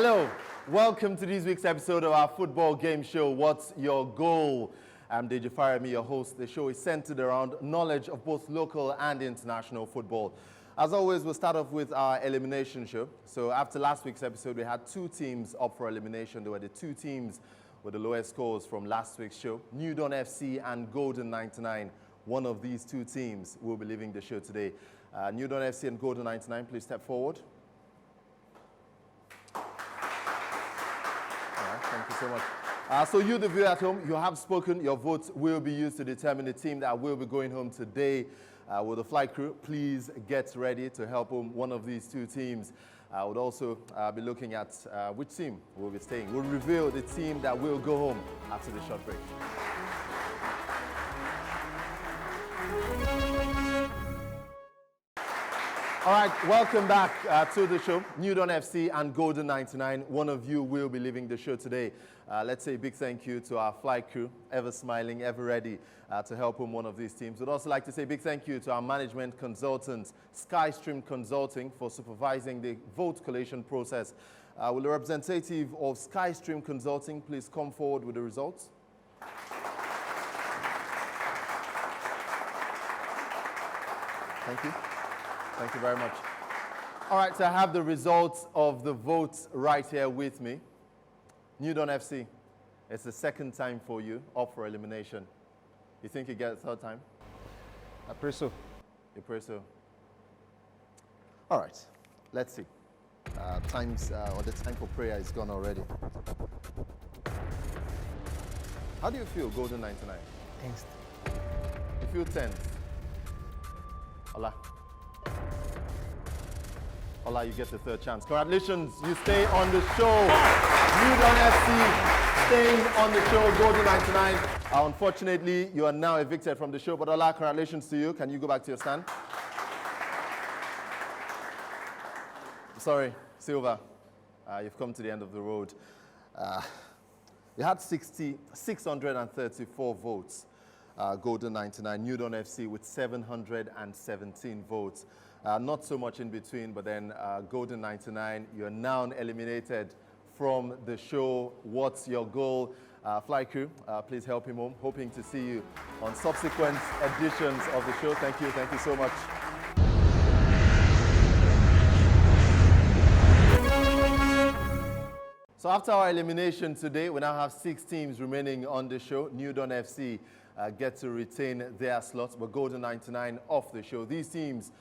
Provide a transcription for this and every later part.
Hello, welcome to this week's episode of our football game show, What's Your Goal? I'm Deji Farami, your host. The show is centered around knowledge of both local and international football. As always, we'll start off with our elimination show. So after last week's episode, we had two teams up for elimination. They were the two teams with the lowest scores from last week's show, New Dawn FC and Golden 99. One of these two teams will be leaving the show today. New Dawn FC and Golden 99, please step forward. Thank you so much. So you, the viewer at home, you have spoken. Your votes will be used to determine the team that will be going home today. With the flight crew, please get ready to help home one of these two teams. I would also be looking at which team will be staying. We'll reveal the team that will go home after the short break. All right, welcome back to the show. New Dawn FC and Golden 99. One of you will be leaving the show today. Let's say a big thank you to our flight crew, ever smiling, ever ready to help home one of these teams. We'd also like to say a big thank you to our management consultants, Skystream Consulting, for supervising the vote collation process. Will the representative of Skystream Consulting please come forward with the results? Thank you. Thank you very much. All right, so I have the results of the votes right here with me. New Dawn FC, it's the second time for you up for elimination. You think you get a third time? I pray so. You pray so. All right, let's see. The time for prayer is gone already. How do you feel, Golden 99? Thanks. You feel tense? Allah. Allah, you get the third chance. Congratulations, you stay on the show. New Dawn FC staying on the show, Golden 99. Unfortunately, you are now evicted from the show, but Allah, congratulations to you. Can you go back to your stand? Sorry, Silva, you've come to the end of the road. You had 634 votes. Golden 99, New Dawn FC with 717 votes. Not so much in between, but then Golden 99, you're now eliminated from the show. What's Your Goal? Flight crew, please help him home. Hoping to see you on subsequent editions of the show. Thank you so much. So after our elimination today, we now have 6 teams remaining on the show. New Dawn FC get to retain their slots, but Golden 99 off the show. These teams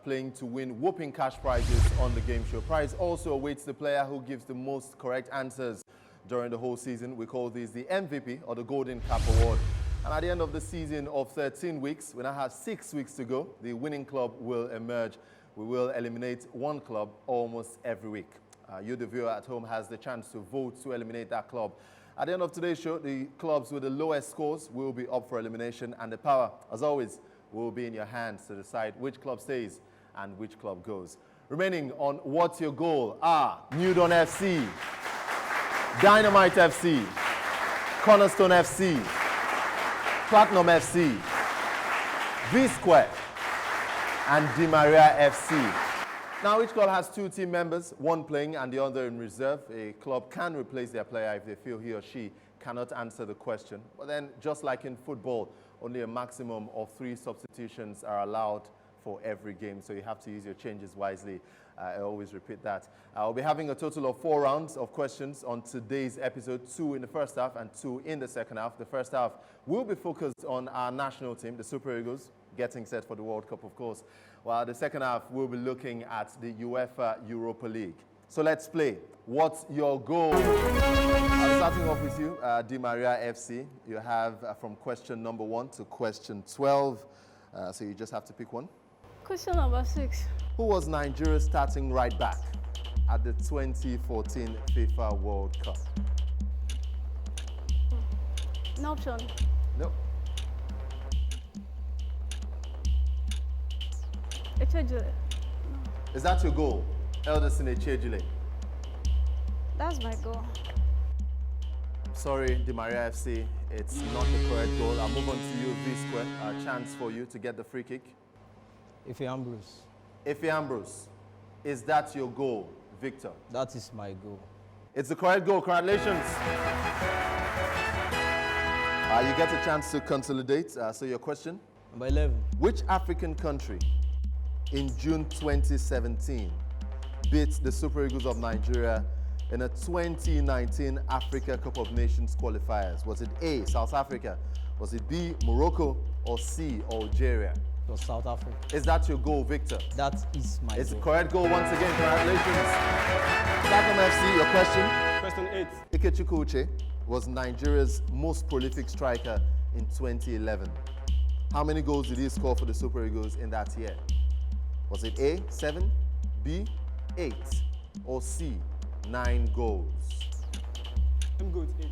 playing to win whooping cash prizes on the game show. Prize also awaits the player who gives the most correct answers during the whole season. We call these the MVP, or the Golden Cap Award. And at the end of the season of 13 weeks, we now have 6 weeks to go. The winning club will emerge. We will eliminate one club almost every week. You, the viewer at home, has the chance to vote to eliminate that club. At the end of today's show, the clubs with the lowest scores will be up for elimination, and the power, as always, will be in your hands to decide which club stays and which club goes. Remaining on What's Your Goal are New Dawn FC, Dynamite FC, Cornerstone FC, Platinum FC, V-Square, and Di Maria FC. Now, each club has 2 team members, one playing and the other in reserve. A club can replace their player if they feel he or she cannot answer the question. But then, just like in football, only a maximum of 3 substitutions are allowed for every game, so you have to use your changes wisely. I always repeat that. I'll be having a total of 4 rounds of questions on today's episode, 2 in the first half and 2 in the second half. The first half will be focused on our national team, the Super Eagles, getting set for the World Cup, of course, while the second half we'll be looking at the UEFA Europa League. So let's play. What's your goal? I'm starting off with you, Di Maria FC. You have from question number 1 to question 12, so you just have to pick one. Question number 6. Who was Nigeria's starting right back at the 2014 FIFA World Cup? No option. No. Echejule. Is that your goal? Elderson Echejule. That's my goal. Sorry, Di Maria FC, it's not the correct goal. I'll move on to you, V-Square. A chance for you to get the free kick. Ife Ambrose. Ife Ambrose, is that your goal, Victor? That is my goal. It's the correct goal. Congratulations. You get a chance to consolidate. So your question? Number 11. Which African country in June 2017 beat the Super Eagles of Nigeria in a 2019 Africa Cup of Nations qualifiers? Was it A, South Africa? Was it B, Morocco? Or C, Algeria? It was South Africa. Is that your goal, Victor? That is my It's the goal. correct goal once again. Congratulations. Platinum FC, your question? Question 8. Ikechukwu Uche was Nigeria's most prolific striker in 2011. How many goals did he score for the Super Eagles in that year? Was it A, 7, B, 8, or C, 9 goals? I'm good. 8.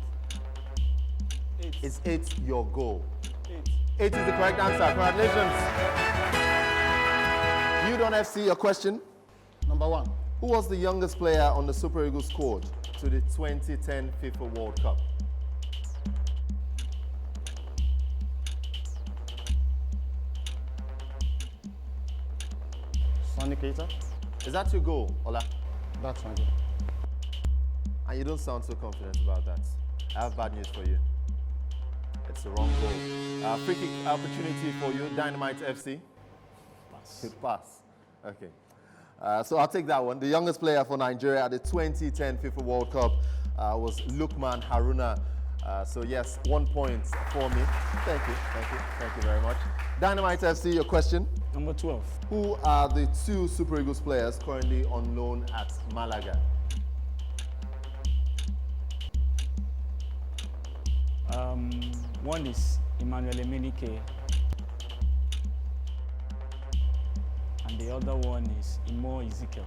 8. Is 8 your goal? 8. 8 is the correct answer. Congratulations. Udon FC, your question? Number 1. Who was the youngest player on the Super Eagles squad to the 2010 FIFA World Cup? Sonny Keita. Is that your goal, Ola? That's my goal. And you don't sound so confident about that. I have bad news for you. It's the wrong goal. Free kick opportunity for you, Dynamite FC. Pass. Good pass. Okay. So I'll take that one. The youngest player for Nigeria at the 2010 FIFA World Cup was Lukman Haruna. So yes, 1 point for me. Thank you very much. Dynamite FC, your question? Number 12. Who are the 2 Super Eagles players currently on loan at Malaga? One is Emmanuel Emenike, and the other one is Imo Ezekiel.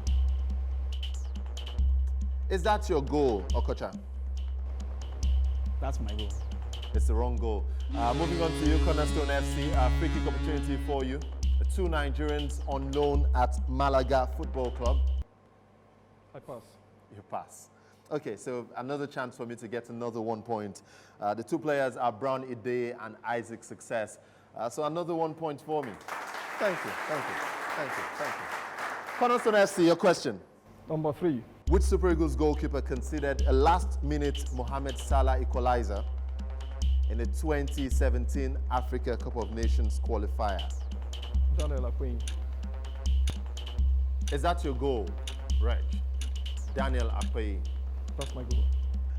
Is that your goal, Okocha? That's my goal. It's the wrong goal. Moving on to you, Cornerstone FC. Free kick opportunity for you. 2 Nigerians on loan at Malaga Football Club. I pass. You pass. Okay, so another chance for me to get another 1 point. The 2 players are Brown Ide and Isaac Success. So another 1 point for me. Thank you. Cornerstone FC, your question. Number 3. Which Super Eagles goalkeeper conceded a last-minute Mohamed Salah equalizer in the 2017 Africa Cup of Nations qualifier? Daniel Akpeyi. Is that your goal, Reg? Daniel Akpeyi. That's my goal.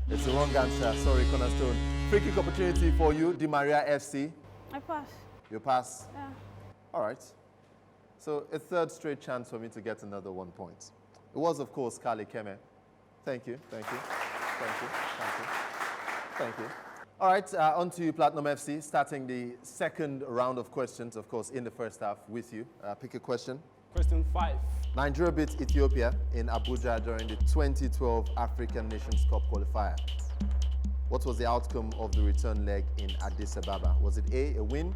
It's the wrong answer. Sorry, Cornerstone. Free kick opportunity for you, Di Maria FC. I pass. You pass. Yeah. All right. So a 3rd straight chance for me to get another 1 point. It was, of course, Kale Keme. Thank you. All right, on to you, Platinum FC, starting the 2nd round of questions, of course, in the first half with you. Pick a question. Question 5. Nigeria beat Ethiopia in Abuja during the 2012 African Nations Cup qualifier. What was the outcome of the return leg in Addis Ababa? Was it A, a win,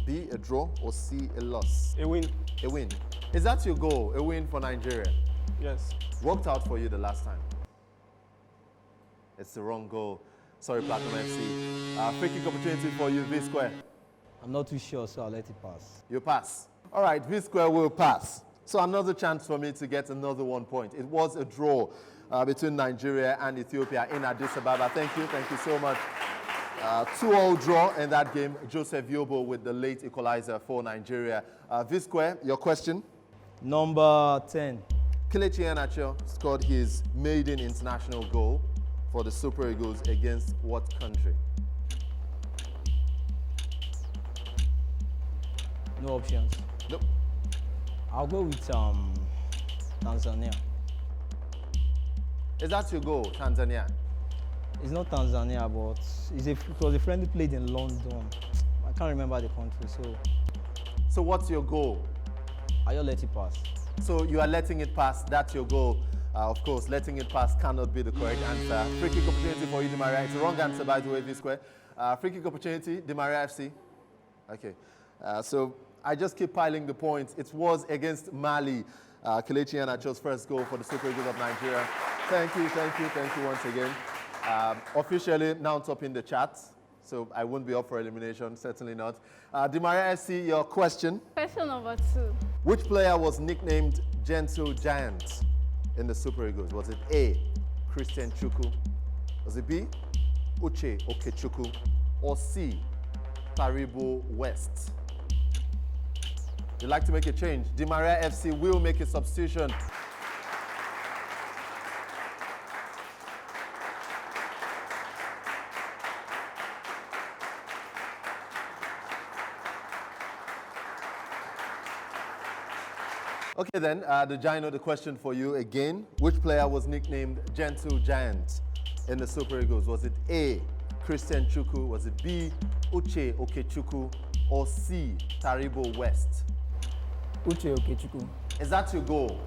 B, a draw, or C, a loss? A win. A win. Is that your goal, a win for Nigeria? Yes. Worked out for you the last time. It's the wrong goal. Sorry, Platinum FC. Free kick opportunity for you, V Square. I'm not too sure, so I'll let it pass. You pass. All right, V Square will pass. So another chance for me to get another 1 point. It was a draw between Nigeria and Ethiopia in Addis Ababa. Thank you so much. 2-2 draw in that game. Joseph Yobo with the late equalizer for Nigeria. V Square, your question? Number 10. Kelechi Iheanacho scored his maiden international goal for the Super Eagles against what country? No options. Nope. I'll go with Tanzania. Is that your goal, Tanzania? It's not Tanzania, but it was a friendly played in London. I can't remember the country, so So what's your goal? I'll let it pass. So you are letting it pass, that's your goal. Of course, letting it pass cannot be the correct answer. Free kick opportunity for you, Di Maria. It's the wrong answer, by the way, V Square. Free kick opportunity, Di Maria FC. Okay. So I just keep piling the points. It was against Mali. Kelechi Iheanacho's first goal for the Super Eagles of Nigeria. Thank you once again. Officially now top in the chat, so I won't be up for elimination, certainly not. Di Maria FC, your question. Question number 2. Which player was nicknamed Gentle Giant in the Super Eagles? Was it A, Christian Chukwu? Was it B, Uche Okechukwu? Or C, Taribo West? You'd like to make a change? Di Maria FC will make a substitution. Okay then, the Gino, the question for you again. Which player was nicknamed Gentle Giant in the Super Eagles? Was it A, Christian Chukwu? Was it B, Uche Okechukwu? Or C, Taribo West? Uche Okechukwu. Is that your goal?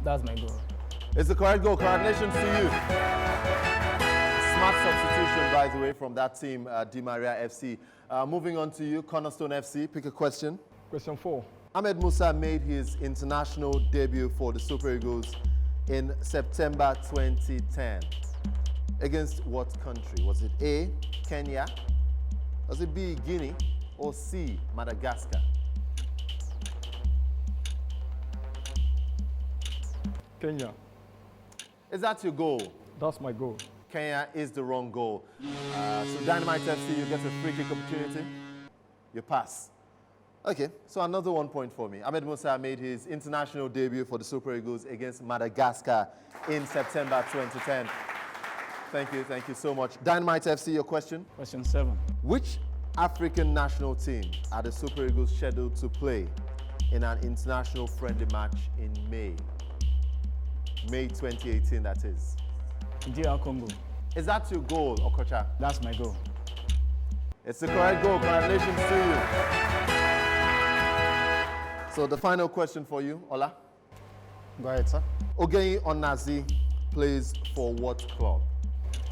That's my goal. It's the correct goal. Congratulations to you. Smart substitution, by the way, from that team, Di Maria FC. Moving on to you, Cornerstone FC. Pick a question. Question 4. Ahmed Musa made his international debut for the Super Eagles in September 2010. Against what country? Was it A, Kenya? Was it B, Guinea? Or C, Madagascar? Kenya. Is that your goal? That's my goal. Kenya is the wrong goal. So Dynamite FC, you get a free kick opportunity. You pass. Okay, so another 1 point for me. Ahmed Musa made his international debut for the Super Eagles against Madagascar in September 2010. Thank you so much. Dynamite FC, your question? Question 7. Which African national team are the Super Eagles scheduled to play in an international friendly match in May? May 2018, that is. DR Congo. Is that your goal, Okocha? That's my goal. It's the correct goal. Congratulations to you. So the final question for you, Ola. Go ahead, sir. Ogenyi Onazi plays for what club?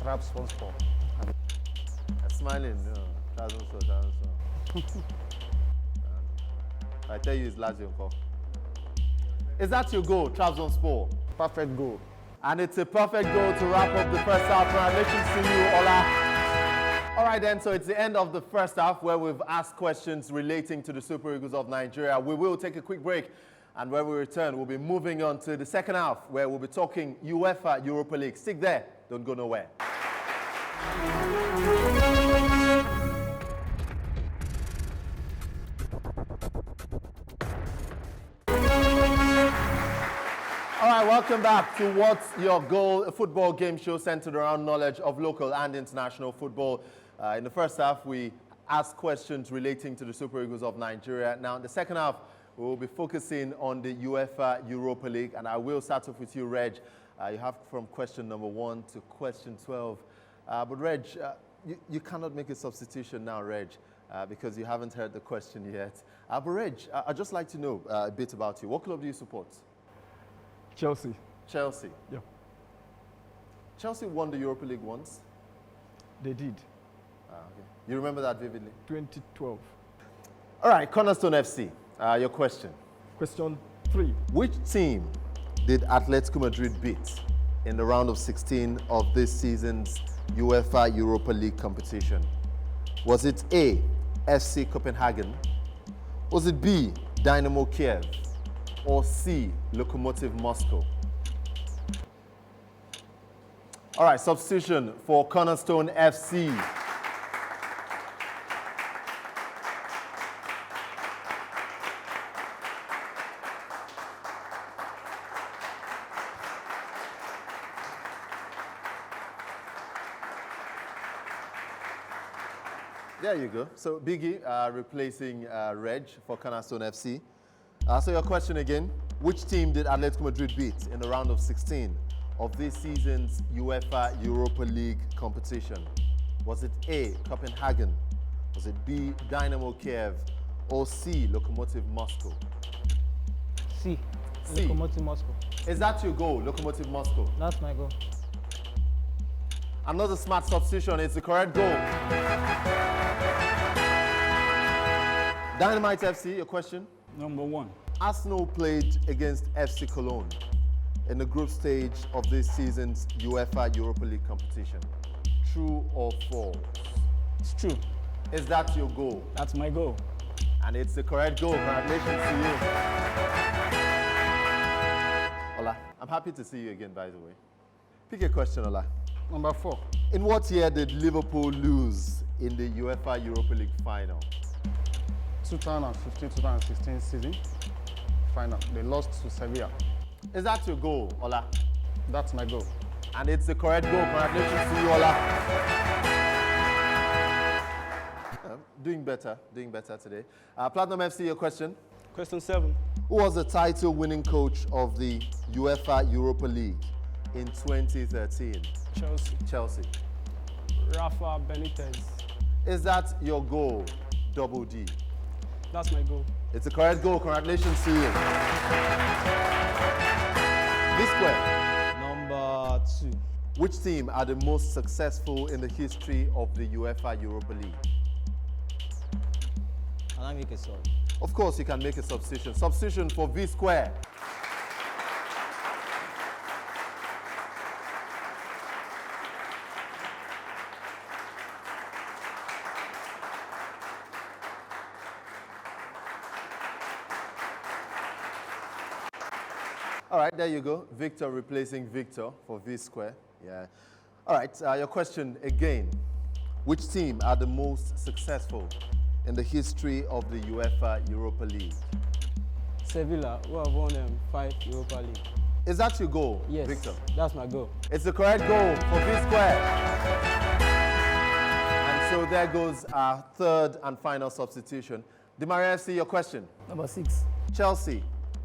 Trabzonspor. Smiling, no. Trabzonspor. I tell you, it's Lazio. Is that your goal, Trabzonspor? Perfect goal. And it's a perfect goal to wrap up the first half. Congratulations to you, Ola. All right then, so it's the end of the first half where we've asked questions relating to the Super Eagles of Nigeria. We will take a quick break, and when we return, we'll be moving on to the second half where we'll be talking UEFA Europa League. Stick there, don't go nowhere. All right, welcome back to What's Your Goal, a football game show centered around knowledge of local and international football. In the first half, we asked questions relating to the Super Eagles of Nigeria. Now, in the second half, we will be focusing on the UEFA Europa League, and I will start off with you, Reg. You have from question number 1 to question 12. But Reg, you cannot make a substitution now, Reg, because you haven't heard the question yet. But Reg, I'd just like to know a bit about you. What club do you support? Chelsea. Chelsea. Yeah, Chelsea won the Europa League once. they did. Okay. You remember that vividly? 2012. All right, Cornerstone FC, your question. Question 3. Which team did Atletico Madrid beat in the round of 16 of this season's UEFA Europa League competition? Was it A, FC Copenhagen? Was it B, Dynamo Kiev? Or C, Lokomotiv Moscow? All right, substitution for Cornerstone FC. There you go. So Biggie replacing Reg for Cornerstone FC. So your question again, which team did Atletico Madrid beat in the round of 16 of this season's UEFA Europa League competition? Was it A, Copenhagen? Was it B, Dynamo Kiev? Or C, Lokomotiv Moscow? C. C. Lokomotiv Moscow. Is that your goal, Lokomotiv Moscow? That's my goal. Another smart substitution, it's the correct goal. Dynamite FC, your question? Number 1. Arsenal played against FC Cologne in the group stage of this season's UEFA Europa League competition. True or false? It's true. Is that your goal? That's my goal. And it's the correct goal. Congratulations to you. Ola, I'm happy to see you again, by the way. Pick a question, Ola. Number 4. In what year did Liverpool lose in the UEFA Europa League final? 2015-2016 season. Final. They lost to Sevilla. Is that your goal, Ola? That's my goal. And it's the correct goal. Congratulations to you, Ola. Doing better today. Platinum FC, your question. Question 7. Who was the title-winning coach of the UEFA Europa League in 2013? Chelsea. Rafa Benitez. Is that your goal, Double D? That's my goal. It's the correct goal. Congratulations to you. This square. Number 2. Which team are the most successful in the history of the UEFA Europa League? Can I make a sub? Of course, you can make a substitution. Substitution for V square. All right, there you go. Victor replacing Victor for V square. Yeah. All right, your question again. Which team are the most successful in the history of the UEFA Europa League? Sevilla, who have won 5 Europa League. Is that your goal, Yes, Victor? that's my goal. It's the correct goal for V square. And so there goes our third and final substitution. Demaria FC, your question. Number 6. Chelsea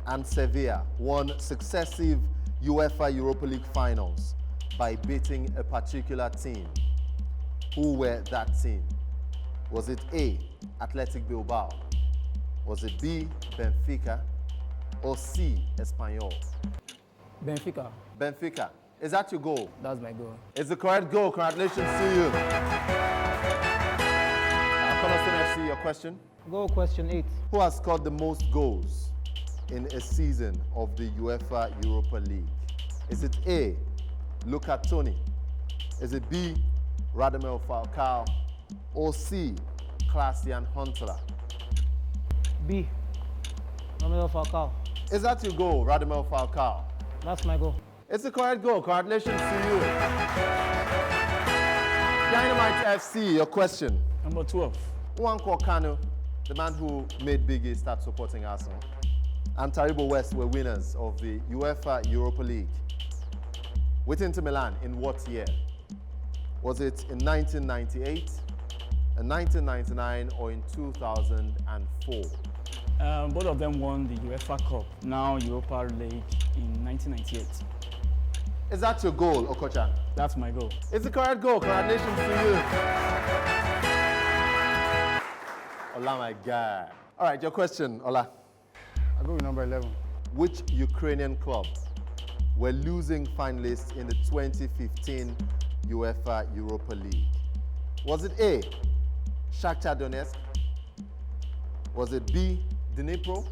and Sevilla won successive UEFA Europa League finals by beating a particular team. Who were that team? Was it A, Athletic Bilbao? Was it B, Benfica? Or C, Espanyol? Benfica. Benfica. Is that your goal? That's my goal. It's the correct goal. Congratulations to you. Contestants FC, your question. Goal question 8. Who has scored the most goals in a season of the UEFA Europa League? Is it A, Luca Toni? Is it B, Radamel Falcao? Or C, Klaas-Jan Huntelaar? B. Radamel Falcao. Is that your goal, Radamel Falcao? That's my goal. It's the correct goal. Congratulations to you. Dynamite FC, your question. Number 12. Nwankwo Kanu, the man who made Biggie start supporting Arsenal, and Taribo West were winners of the UEFA Europa League with Inter Milan in what year? Was it in 1998, in 1999, or in 2004? Both of them won the UEFA Cup, now Europa League, in 1998. Is that your goal, Okocha? That's my goal. It's the correct goal. Congratulations to you. Ola, my guy. All right, your question, Ola. I go with number 11. Which Ukrainian club were losing finalists in the 2015 UEFA Europa League? Was it A, Shakhtar Donetsk? Was it B, Dnipro?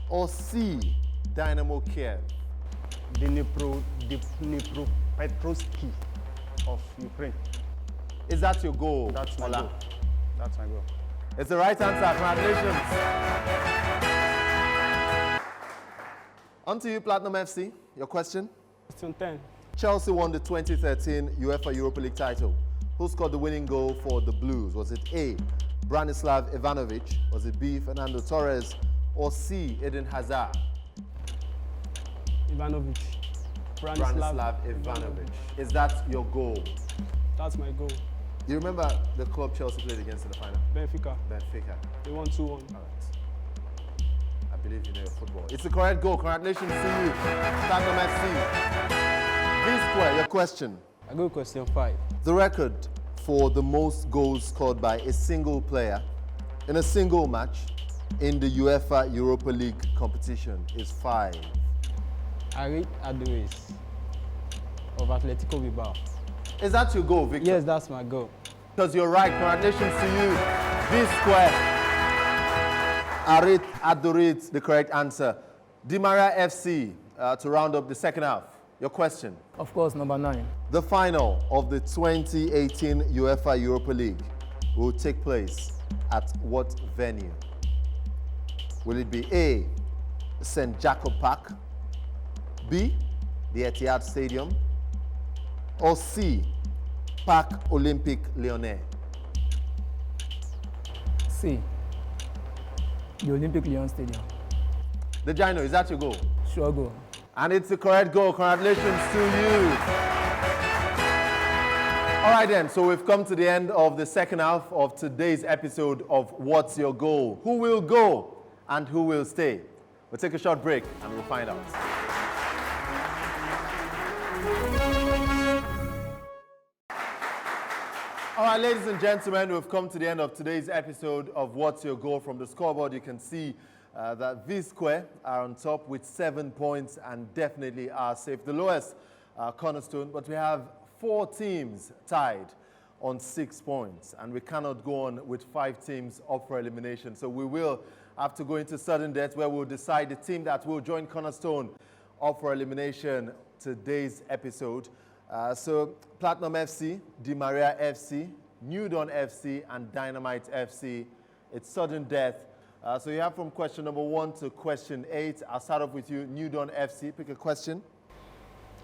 Or C, Dynamo Kiev? Dnipropetrovsky of Ukraine. Is that your goal, That's my Ola? goal. That's my goal. It's the right answer. Congratulations. On to you, Platinum FC. Your question? Question 10. Chelsea won the 2013 UEFA Europa League title. Who scored the winning goal for the Blues? Was it A, Branislav Ivanovic? Was it B, Fernando Torres? Or C, Eden Hazard? Ivanovic. Branislav Ivanovic. Is that your goal? That's my goal. Do you remember the club Chelsea played against in the final? Benfica. Benfica. They won 2-1. All right. I believe you know your football. It's the correct goal. Congratulations to you. Platinum FC. V-Square, your question. I go question 5. The record for the most goals scored by a single player in a single match in the UEFA Europa League competition is 5. Arit Adouris of Atletico Bilbao. Is that your goal, Victor? Yes, that's my goal. Because you're right. Congratulations to you. V-Square. Arit Adorit, the correct answer. Dimara FC, to round up the second half. Your question. Of course, number 9. The final of the 2018 UEFA Europa League will take place at what venue? Will it be A, St. Jacob Park, B, the Etihad Stadium, or C, Parc Olympique Lyonnais? C. The Olympic Lyon Stadium. The Gino, is that your goal? Sure goal. And it's the correct goal. Congratulations to you. All right then, so we've come to the end of the second half of today's episode of What's Your Goal? Who will go and who will stay? We'll take a short break and we'll find out. All right, ladies and gentlemen, we've come to the end of today's episode of What's Your Goal? From the scoreboard, you can see that V-Square are on top with 7 points and definitely are safe. The lowest Cornerstone, but we have 4 teams tied on 6 points, and we cannot go on with 5 teams up for elimination. So we will have to go into sudden death, where we'll decide the team that will join Cornerstone up for elimination today's episode. So Platinum FC, Di Maria FC, New Dawn FC, and Dynamite FC. It's sudden death. So you have from question number 1 to question 8. I'll start off with you, New Dawn FC. Pick a question.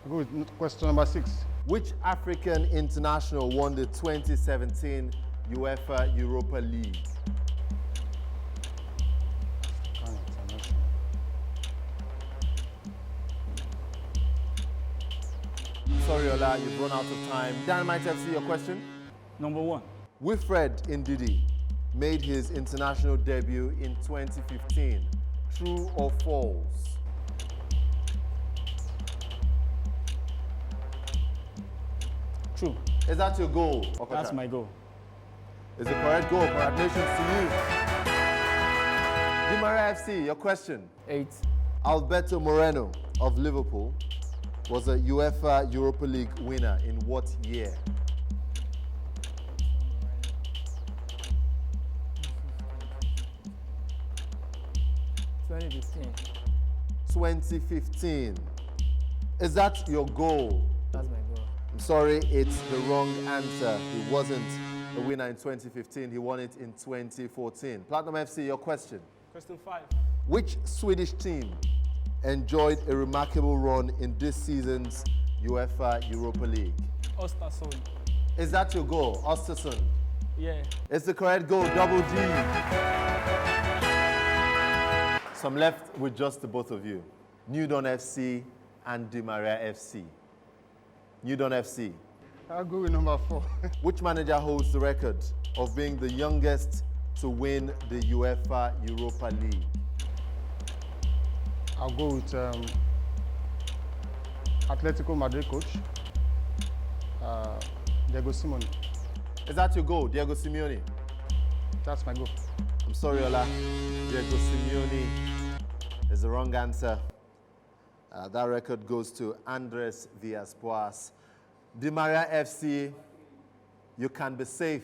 I'll go with question number 6. Which African international won the 2017 UEFA Europa League? Sorry, Ola, you've run out of time. Dynamite FC, your question? Number 1. Wilfred Ndidi made his international debut in 2015. True or false? True. Is that your goal, Okocha? That's my goal. Is the correct goal. Congratulations to you. Di Maria FC, your question. 8. Alberto Moreno of Liverpool was a UEFA Europa League winner in what year? $2015. 2015. Is that your goal? That's my goal. I'm sorry, it's the wrong answer. He wasn't a winner in 2015. He won it in 2014. Platinum FC, your question. Question 5. Which Swedish team enjoyed a remarkable run in this season's UEFA Europa League? Ostersund. Is that your goal? Ostersund. Yeah. It's the correct goal, double D. So I'm left with just the both of you. New Dawn FC and Di Maria FC. New Dawn FC. I'll go with number 4. Which manager holds the record of being the youngest to win the UEFA Europa League? I'll go with Atletico Madrid coach, Diego Simeone. Is that your goal, Diego Simeone? That's my goal. I'm sorry, Ola. Diego Simeone is the wrong answer. That record goes to Andres Villas-Boas. Di Maria FC, you can be safe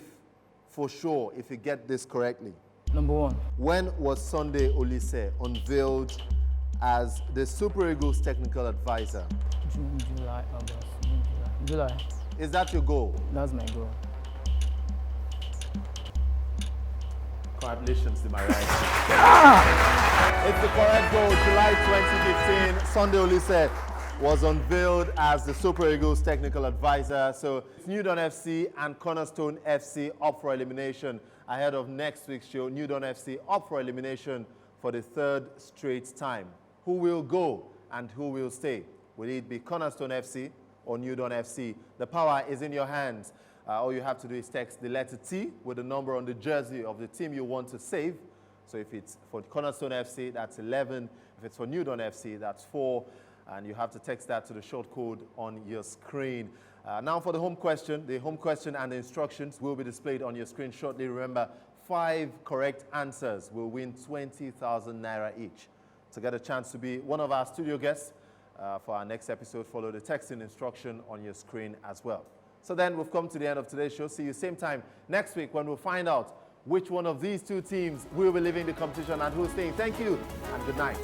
for sure if you get this correctly. Number 1. When was Sunday Olise unveiled as the Super Eagles technical advisor? June, July, August, June, July. July. Is that your goal? That's my goal. Congratulations, Di Maria. It's the correct goal. July 2015, Sunday Olise was unveiled as the Super Eagles technical advisor. So New Dawn FC and Cornerstone FC up for elimination ahead of next week's show. New Dawn FC up for elimination for the 3rd straight time. Who will go and who will stay? Will it be Cornerstone FC or New Dawn FC? The power is in your hands. All you have to do is text the letter T with the number on the jersey of the team you want to save. So if it's for Cornerstone FC, that's 11. If it's for New Dawn FC, that's 4. And you have to text that to the short code on your screen. Now for the home question. The home question and the instructions will be displayed on your screen shortly. Remember, 5 correct answers will win 20,000 Naira each. To get a chance to be one of our studio guests for our next episode, follow the texting instruction on your screen as well. So then we've come to the end of today's show. See you same time next week when we'll find out which one of these 2 teams will be leaving the competition and who's staying. Thank you and good night.